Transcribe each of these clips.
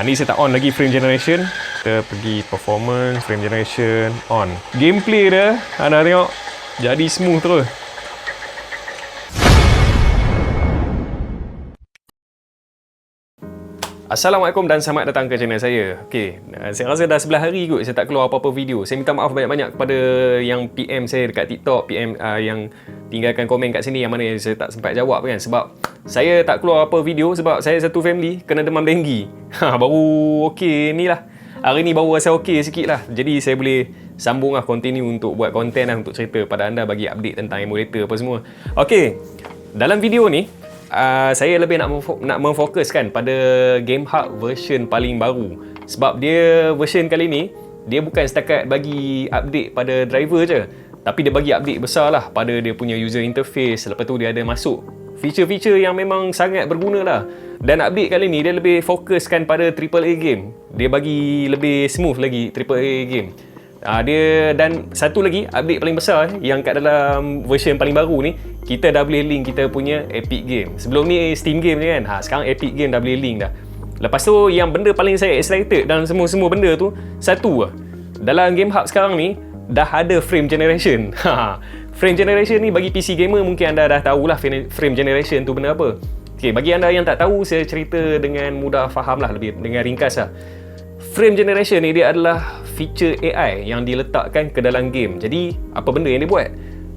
Ni saya tak on lagi frame generation. Kita pergi performance, frame generation, on. Gameplay dia, anda tengok, jadi smooth terus. Assalamualaikum dan selamat datang ke channel saya. Okey, saya rasa dah 11 hari kot saya tak keluar apa-apa video. Saya minta maaf banyak-banyak kepada yang PM saya dekat TikTok, PM yang tinggalkan komen kat sini yang mana saya tak sempat jawab kan. Sebab saya tak keluar apa video sebab saya satu family kena demam denggi. Baru okey ni lah. Hari ni baru rasa okey sikit lah. Jadi saya boleh sambung lah, continue untuk buat konten lah, untuk cerita pada anda, bagi update tentang emulator apa semua. Okey, dalam video ni saya lebih nak memfokuskan pada GameHub version paling baru. Sebab dia version kali ni, dia bukan setakat bagi update pada driver je, tapi dia bagi update besar lah pada dia punya user interface. Lepas tu dia ada masuk feature-feature yang memang sangat berguna lah. Dan update kali ni dia lebih fokuskan pada AAA game. Dia bagi lebih smooth lagi AAA game. Dia, dan satu lagi update paling besar yang kat dalam version paling baru ni, kita dah boleh link kita punya Epic Game. Sebelum ni Steam Game je kan. Sekarang Epic Game dah boleh link dah. Lepas tu yang benda paling saya excited dalam semua benda tu, satu lah, dalam GameHub sekarang ni dah ada frame generation. Frame generation ni bagi PC gamer mungkin anda dah tahulah frame generation tu benda apa. Okay, bagi anda yang tak tahu, saya cerita dengan mudah faham lah, lebih dengan ringkas lah. Frame generation ni dia adalah feature AI yang diletakkan ke dalam game. Jadi apa benda yang dia buat?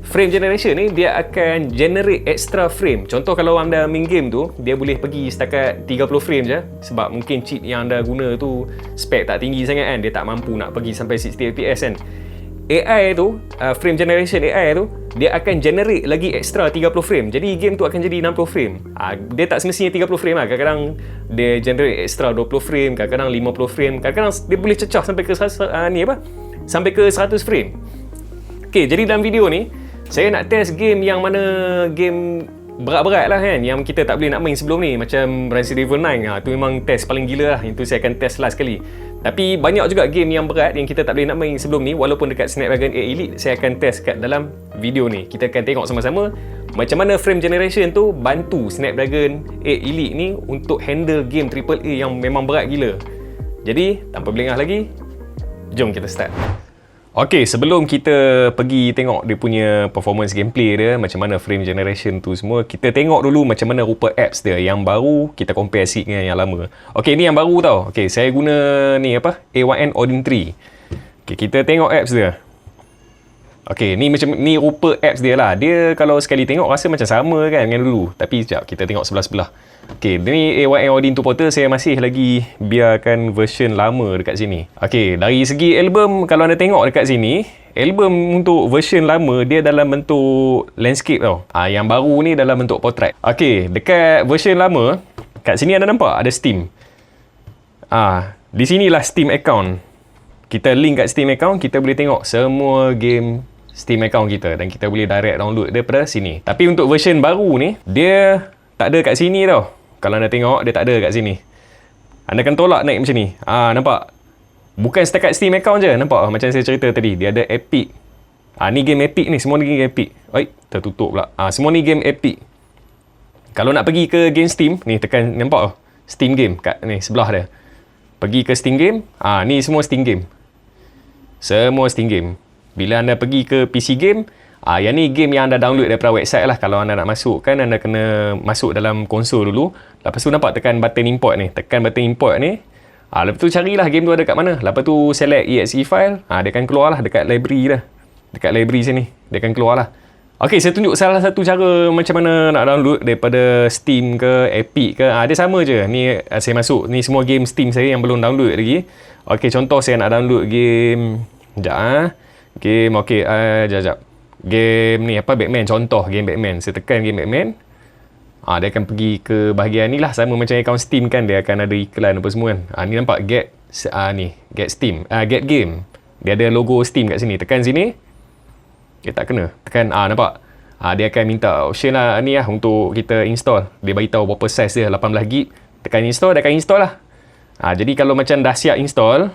Frame generation ni dia akan generate extra frame. Contoh kalau anda main game tu, dia boleh pergi setakat 30 frame je. Sebab mungkin chip yang anda guna tu spek tak tinggi sangat kan, dia tak mampu nak pergi sampai 60 fps kan. AI tu, frame generation AI tu, dia akan generate lagi extra 30 frame. Jadi game tu akan jadi 60 frame. Dia tak semestinya 30 frame lah. Kadang-kadang dia generate extra 20 frame, kadang-kadang 50 frame, kadang-kadang dia boleh cecah sampai ke 100, sampai ke 100 frame. Okay, jadi dalam video ni saya nak test game yang mana game berat-berat lah kan, yang kita tak boleh nak main sebelum ni, macam Resident Evil 9. Tu memang test paling gila lah. Itu saya akan test last kali. Tapi banyak juga game yang berat yang kita tak boleh nak main sebelum ni. Walaupun dekat Snapdragon 8 Elite, saya akan test kat dalam video ni. Kita akan tengok sama-sama macam mana frame generation tu bantu Snapdragon 8 Elite ni untuk handle game AAA yang memang berat gila. Jadi tanpa berlengah lagi, jom kita start. Ok, sebelum kita pergi tengok dia punya performance gameplay dia, macam mana frame generation tu semua, kita tengok dulu macam mana rupa apps dia yang baru, kita compare sikit dengan yang lama. Ok, ni yang baru tau. Ok, saya guna ni apa, A1N Odin 3. Ok, kita tengok apps dia. Ok, ni macam ni rupa apps dia lah. Dia kalau sekali tengok rasa macam sama kan dengan dulu. Tapi sekejap, kita tengok sebelah-sebelah. Ok, ni A1N Odin 2 Portal, saya masih lagi biarkan version lama dekat sini. Ok, dari segi album, kalau anda tengok dekat sini, album untuk version lama dia dalam bentuk landscape tau. Yang baru ni dalam bentuk portrait. Ok, dekat version lama, kat sini anda nampak ada Steam. Di sinilah Steam account. Kita link kat Steam account, kita boleh tengok semua game Steam account kita dan kita boleh direct download daripada sini. Tapi untuk version baru ni, dia tak ada kat sini tau. Kalau anda tengok, dia tak ada kat sini. Anda akan tolak naik macam ni. Nampak? Bukan setakat Steam account je. Nampak? Macam saya cerita tadi, dia ada Epic. Ni game Epic ni. Semua ni game Epic. Tertutup pula. Semua ni game Epic. Kalau nak pergi ke game Steam, ni tekan, nampak? Steam game kat ni sebelah dia. Pergi ke Steam game. Ni semua Steam game. Semua Steam game. Bila anda pergi ke PC game, yang ni game yang anda download daripada website lah. Kalau anda nak masuk kan, anda kena masuk dalam konsol dulu. Lepas tu nampak tekan button import ni. Tekan button import ni. Lepas tu carilah game tu ada kat mana. Lepas tu select exe file. Dia akan keluar lah dekat library dah. Dekat library sini. Dia akan keluar lah. Ok, saya tunjuk salah satu cara macam mana nak download daripada Steam ke Epic ke. Dia sama je. Ni saya masuk. Ni semua game Steam saya yang belum download lagi. Ok, contoh saya nak download game. Sekejap game, ok, sekejap. Game ni apa, Batman. Contoh game Batman. Saya tekan game Batman. Dia akan pergi ke bahagian ni lah. Sama macam account Steam kan. Dia akan ada iklan apa semua kan. Ni nampak get, ni get Steam, get game. Dia ada logo Steam kat sini. Tekan sini. Tak kena. Tekan, nampak. Dia akan minta option lah ni lah untuk kita install. Dia beritahu berapa size dia, 18GB. Tekan install, dia akan install lah. Jadi kalau macam dah siap install,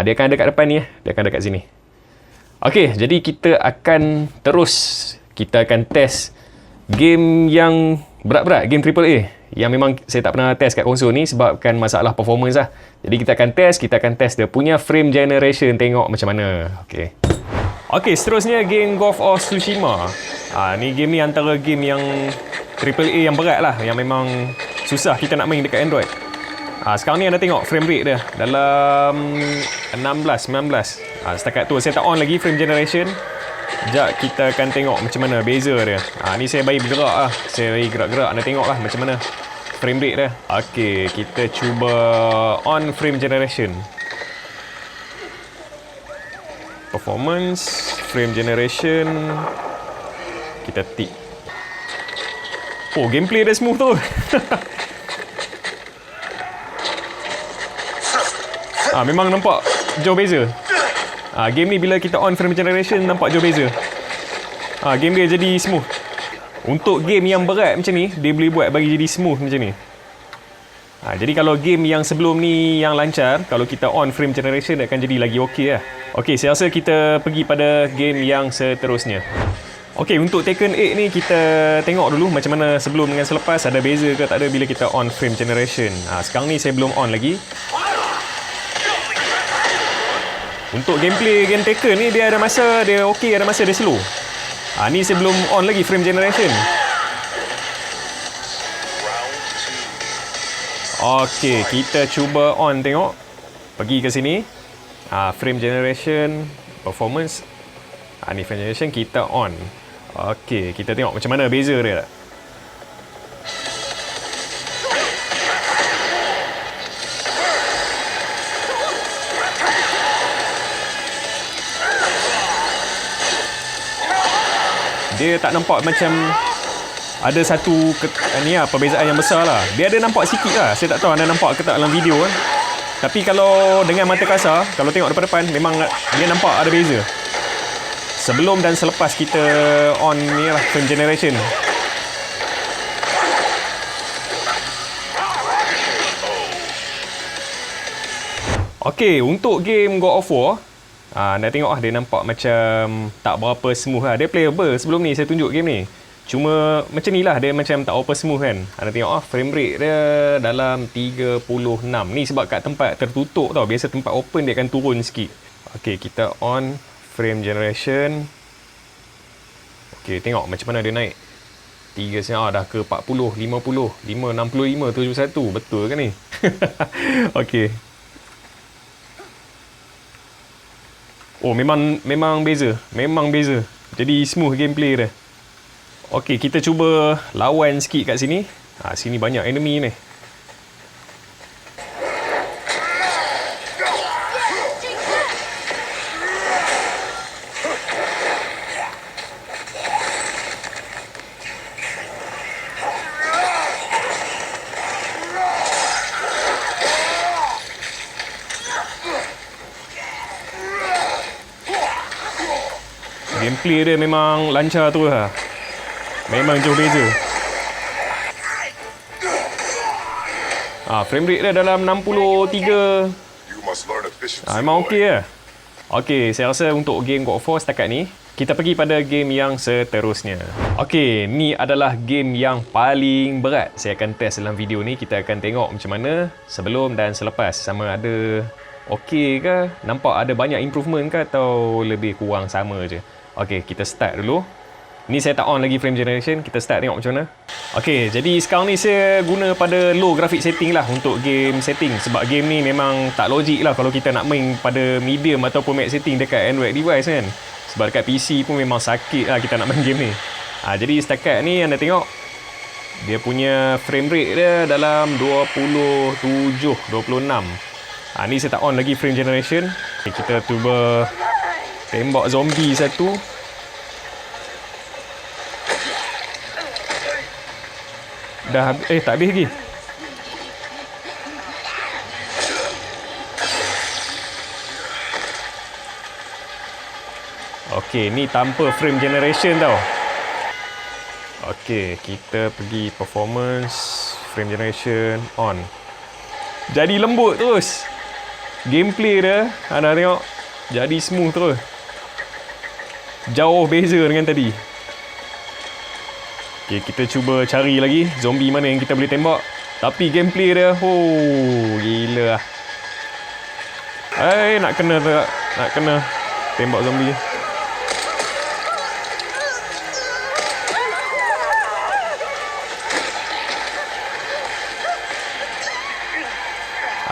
dia akan ada kat depan ni. Dia akan ada kat sini. Ok, jadi kita akan terus. Kita akan test game yang berat-berat, game AAA yang memang saya tak pernah test kat konsol ni sebabkan masalah performance lah. Jadi kita akan test dia punya frame generation, tengok macam mana. Okey, seterusnya game Ghost of Tsushima. Ni game ni antara game yang AAA yang berat lah, yang memang susah kita nak main dekat Android. Sekarang ni anda tengok frame rate dia dalam 16, 19. Setakat tu saya tak on lagi frame generation. Sekejap kita akan tengok macam mana beza dia. Ni saya bagi bergerak lah. Saya bagi gerak-gerak, anda tengok lah macam mana frame rate dia. Okey, kita cuba on frame generation. Performance, frame generation. Kita tick. Oh, gameplay dia smooth tu. Memang nampak jauh beza. Game ni bila kita on frame generation nampak jauh beza. Game dia jadi smooth. Untuk game yang berat macam ni, dia boleh buat bagi jadi smooth macam ni. Jadi kalau game yang sebelum ni yang lancar, kalau kita on frame generation dia akan jadi lagi okey lah. Okey, saya rasa kita pergi pada game yang seterusnya. Okey, untuk Tekken 8 ni kita tengok dulu macam mana sebelum dengan selepas, ada beza ke tak ada bila kita on frame generation. Sekarang ni saya belum on lagi. Untuk gameplay game Tekken ni dia ada masa dia okey, ada masa dia slow. Ni saya belum on lagi frame generation. Okey, kita cuba on tengok. Pergi ke sini. Frame generation, performance. Ni frame generation kita on. Okey, kita tengok macam mana beza dia. Dia tak nampak macam ada satu perbezaan yang besar lah. Dia ada nampak sikit lah. Saya tak tahu anda nampak ke tak dalam video kan. Tapi kalau dengan mata kasar, kalau tengok depan-depan, memang dia nampak ada beza. Sebelum dan selepas kita on ni lah frame generation. Okey, untuk game God of War, anda tengok dia nampak macam tak berapa smooth lah. Dia playable. Sebelum ni saya tunjuk game ni. Cuma macam ni lah, dia macam tak berapa smooth kan. Anda tengok frame rate dia dalam 36. Ni sebab kat tempat tertutup tau. Biasa tempat open dia akan turun sikit. Okey, kita on frame generation. Okey, tengok macam mana dia naik. 3 sen dah ke 40, 50, 5, 65, 71. Betul kan ni? Okey. Oh, memang beza. Memang beza. Jadi smooth gameplay dia. Okey, kita cuba lawan sikit kat sini. Sini banyak enemy ni. Gameplay dia memang lancar tu lah. Memang jauh beza. Frame rate dia dalam 63. Memang okey lah. Okey, saya rasa untuk game God of War setakat ni, kita pergi pada game yang seterusnya. Okey, ni adalah game yang paling berat. Saya akan test dalam video ni. Kita akan tengok macam mana sebelum dan selepas. Sama ada okey ke, nampak ada banyak improvement ke, atau lebih kurang sama je. Okey, kita start dulu. Ni saya tak on lagi frame generation. Kita start tengok macam mana. Okey, jadi sekarang ni saya guna pada low graphic setting lah untuk game setting. Sebab game ni memang tak logik lah kalau kita nak main pada medium ataupun max setting dekat Android device kan. Sebab dekat PC pun memang sakit lah kita nak main game ni. Jadi setakat ni anda tengok, dia punya frame rate dia dalam 27, 26. Ni saya tak on lagi frame generation. Okay, kita cuba tembak zombie satu. Dah tak habis lagi. Okey, ni tanpa frame generation tau. Okey, kita pergi performance, frame generation on. Jadi lembut terus. Gameplay dia anda tengok jadi smooth terus. Jauh beza dengan tadi. Okay, kita cuba cari lagi zombie mana yang kita boleh tembak. Tapi gameplay dia, gila lah. Nak kena tak? Nak kena tembak zombie.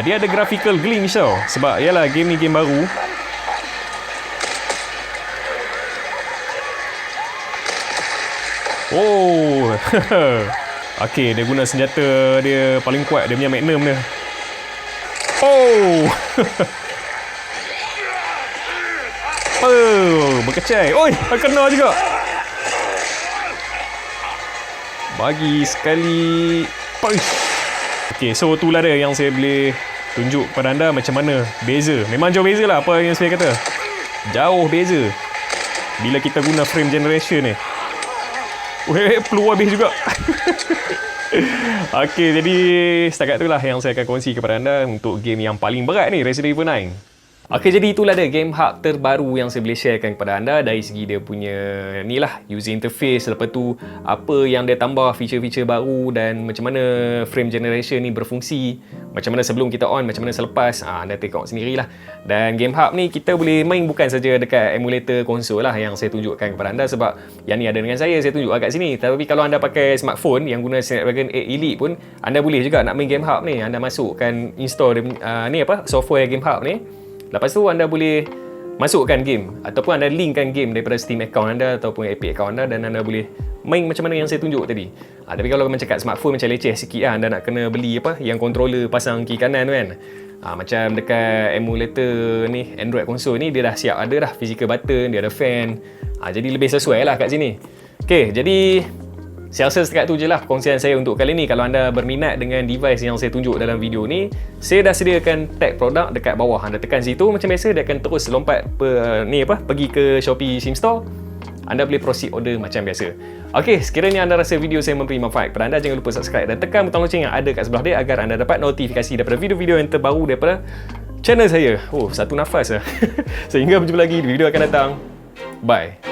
Dia ada graphical glitch tau. Sebab yalah, game ni game baru. Okay, dia guna senjata dia paling kuat. Dia punya magnum dia. Berkecai. Oi, kena juga. Bagi sekali. Okay, so itulah dia yang saya boleh tunjuk kepada anda macam mana beza. Memang jauh beza lah apa yang saya kata. Jauh beza bila kita guna frame generation ni. Peluang habis juga. Okay, jadi setakat itulah yang saya akan kongsi kepada anda untuk game yang paling berat ni, Resident Evil 9. Okay, jadi itulah dia game hub terbaru yang saya boleh sharekan kepada anda dari segi dia punya ni lah, user interface, lepas tu apa yang dia tambah feature-feature baru dan macam mana frame generation ni berfungsi, macam mana sebelum kita on, macam mana selepas, anda tengok sendirilah. Dan game hub ni kita boleh main bukan saja dekat emulator konsol lah yang saya tunjukkan kepada anda, sebab yang ni ada dengan saya tunjuk kat sini. Tapi kalau anda pakai smartphone yang guna Snapdragon 8 Elite pun, anda boleh juga nak main game hub ni. Anda masukkan install software game hub ni. Lepas tu anda boleh masukkan game ataupun anda linkkan game daripada Steam account anda ataupun Epic account anda dan anda boleh main macam mana yang saya tunjuk tadi. Tapi kalau macam kat smartphone macam leceh sikit lah, anda nak kena beli yang controller pasang kiri kanan tu kan. Macam dekat emulator ni, Android console ni dia dah siap ada dah physical button, dia ada fan. Jadi lebih sesuai lah kat sini. Okay, jadi saya rasa setakat tu je lah perkongsian saya untuk kali ni. Kalau anda berminat dengan device yang saya tunjuk dalam video ni, saya dah sediakan tag produk dekat bawah. Anda tekan situ macam biasa, dia akan terus lompat pergi ke Shopee SIM Store. Anda boleh proceed order macam biasa. Ok, sekiranya anda rasa video saya memberi manfaat kepada anda, jangan lupa subscribe dan tekan butang lonceng yang ada kat sebelah dia agar anda dapat notifikasi daripada video-video yang terbaru daripada channel saya. Satu nafas lah. Sehingga berjumpa lagi di video akan datang. Bye.